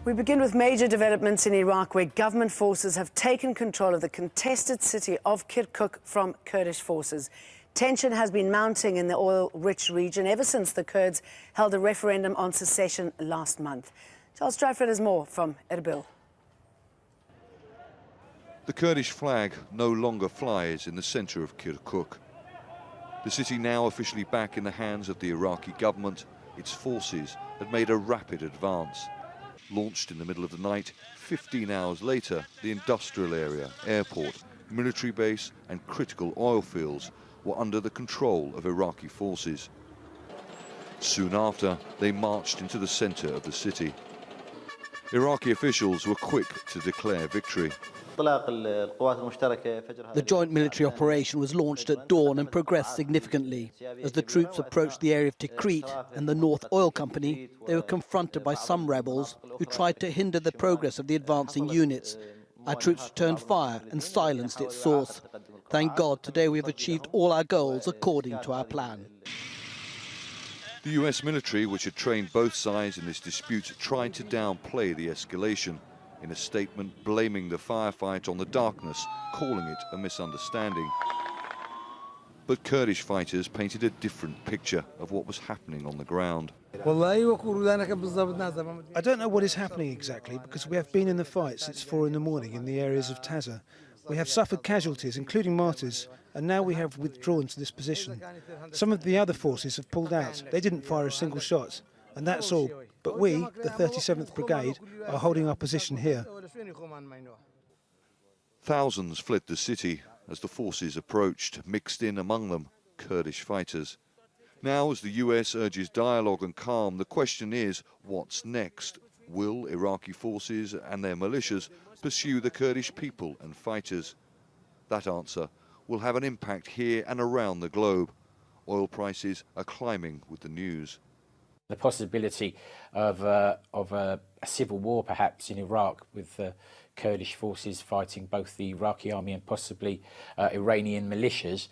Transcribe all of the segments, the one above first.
We begin with major developments in Iraq, where government forces have taken control of the contested city of Kirkuk from Kurdish forces. Tension has been mounting in the oil-rich region ever since the Kurds held a referendum on secession last month. Charles Stratford has more from Erbil. The Kurdish flag no longer flies in the centre of Kirkuk. The city now officially back in the hands of the Iraqi government, its forces had made a rapid advance. Launched in the middle of the night, 15 hours later, the industrial area, airport, military base and critical oil fields were under the control of Iraqi forces. Soon after, they marched into the centre of the city. Iraqi officials were quick to declare victory. The joint military operation was launched at dawn and progressed significantly. As the troops approached the area of Tikrit and the North Oil Company, they were confronted by some rebels who tried to hinder the progress of the advancing units. Our troops returned fire and silenced its source. Thank God, today we have achieved all our goals according to our plan. The US military, which had trained both sides in this dispute, tried to downplay the escalation. In a statement blaming the firefight on the darkness, calling it a misunderstanding. But Kurdish fighters painted a different picture of what was happening on the ground. I don't know what is happening exactly, because we have been in the fight since 4 in the morning in the areas of Taza. We have suffered casualties, including martyrs, and now we have withdrawn to this position. Some of the other forces have pulled out. They didn't fire a single shot, and that's all. But we, the 37th Brigade, are holding our position here. Thousands fled the city as the forces approached, mixed in among them Kurdish fighters. Now, as the US urges dialogue and calm, the question is, what's next? Will Iraqi forces and their militias pursue the Kurdish people and fighters? That answer will have an impact here and around the globe. Oil prices are climbing with the news. The possibility of a civil war, perhaps, in Iraq, with Kurdish forces fighting both the Iraqi army and possibly Iranian militias,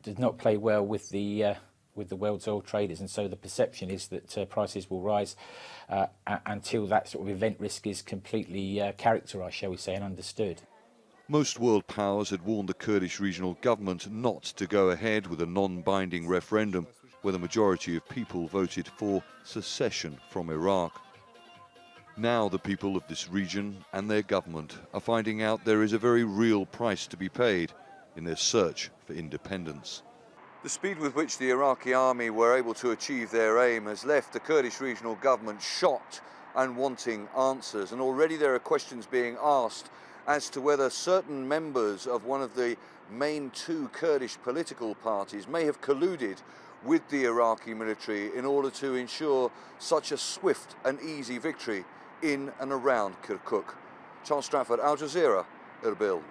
does not play well with the world's oil traders, and so the perception is that prices will rise until that sort of event risk is completely characterised, shall we say, and understood. Most world powers had warned the Kurdish regional government not to go ahead with a non-binding referendum, where the majority of people voted for secession from Iraq. Now the people of this region and their government are finding out there is a very real price to be paid in their search for independence. The speed with which the Iraqi army were able to achieve their aim has left the Kurdish regional government shocked and wanting answers. And already there are questions being asked as to whether certain members of one of the main 2 Kurdish political parties may have colluded with the Iraqi military in order to ensure such a swift and easy victory in and around Kirkuk. Charles Stratford, al-Jazeera, Erbil.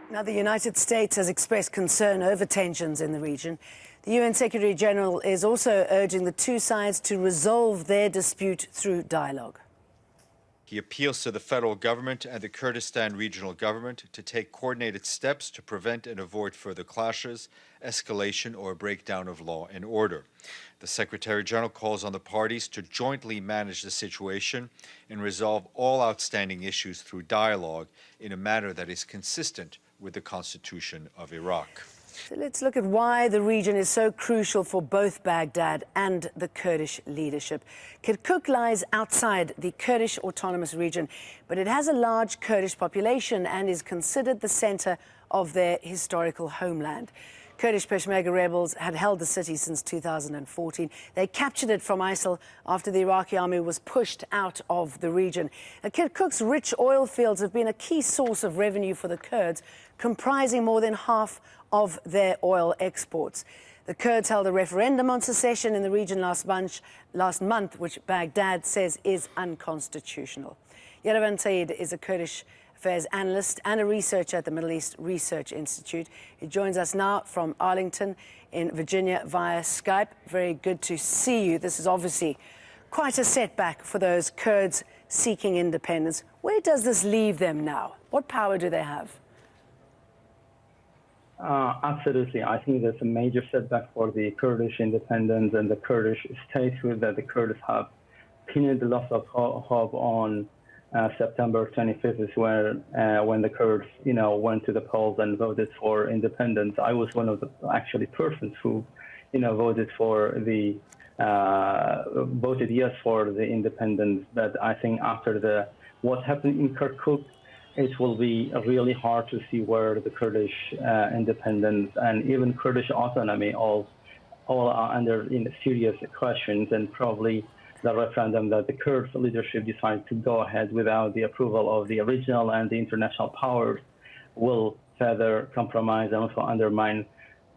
Now, the United States has expressed concern over tensions in the region. The UN Secretary General is also urging the 2 sides to resolve their dispute through dialogue. He appeals to the federal government and the Kurdistan regional government to take coordinated steps to prevent and avoid further clashes, escalation, or breakdown of law and order. The Secretary General calls on the parties to jointly manage the situation and resolve all outstanding issues through dialogue in a manner that is consistent with the Constitution of Iraq. So let's look at why the region is so crucial for both Baghdad and the Kurdish leadership. Kirkuk lies outside the Kurdish Autonomous Region, but it has a large Kurdish population and is considered the center of their historical homeland. Kurdish Peshmerga rebels had held the city since 2014. They captured it from ISIL after the Iraqi army was pushed out of the region. Kirkuk's rich oil fields have been a key source of revenue for the Kurds, comprising more than half of their oil exports. The Kurds held a referendum on secession in the region last month, which Baghdad says is unconstitutional. Yerevan Saeed is a Kurdish affairs analyst and a researcher at the Middle East Research Institute. He joins us now from Arlington in Virginia via Skype. Very good to see you. This is obviously quite a setback for those Kurds seeking independence. Where does this leave them now? What power do they have? Absolutely. I think that's a major setback for the Kurdish independence and the Kurdish statehood that the Kurds have pinned lots of hope on September 25th is when the Kurds, went to the polls and voted for independence. I was one of the actually persons who, voted yes for the independence. But I think after what happened in Kirkuk, it will be really hard to see where the Kurdish independence and even Kurdish autonomy all are under serious questions, and probably the referendum that the Kurds leadership decided to go ahead without the approval of the regional and the international powers will further compromise and also undermine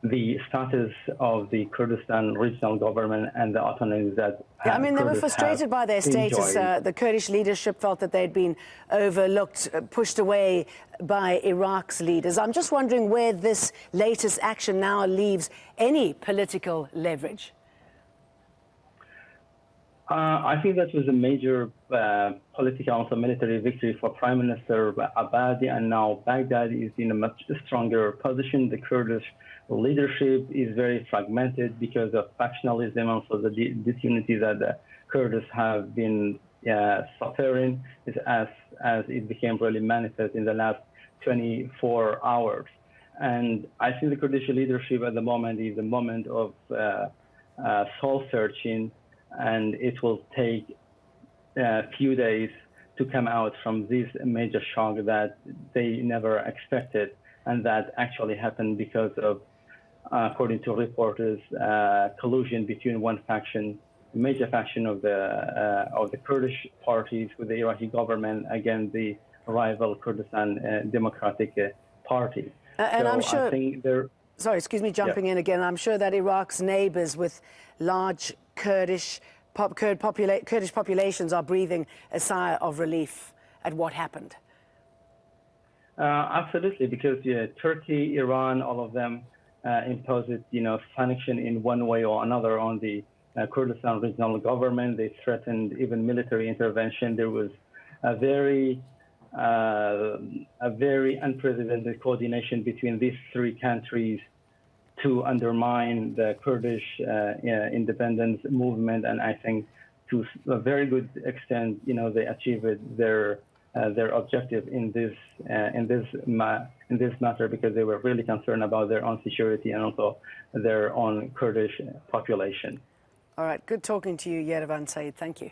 the status of the Kurdistan regional government and the autonomy that I mean, they were frustrated by their status. The Kurdish leadership felt that they'd been overlooked, pushed away by Iraq's leaders. I'm just wondering where this latest action now leaves any political leverage. I think that was a major political and also military victory for Prime Minister Abadi, and now Baghdad is in a much stronger position. The Kurdish leadership is very fragmented because of factionalism and also the disunity that the Kurds have been suffering as it became really manifest in the last 24 hours. And I think the Kurdish leadership at the moment is a moment of soul searching, and it will take a few days to come out from this major shock that they never expected, and that actually happened because of, according to reporters, collusion between one faction, major faction of the Kurdish parties with the Iraqi government against the rival Kurdistan Democratic Party. And so I'm sure. I think Sorry, excuse me, jumping in again. I'm sure that Iraq's neighbours with large Kurdish populations are breathing a sigh of relief at what happened. Absolutely, because Turkey, Iran, all of them imposed, sanction in one way or another on the Kurdistan regional government. They threatened even military intervention. There was a very unprecedented coordination between these three countries to undermine the Kurdish independence movement, and I think to a very good extent, they achieved their objective in this matter, because they were really concerned about their own security and also their own Kurdish population. All right, good talking to you, Yerevan Saeed. Thank you.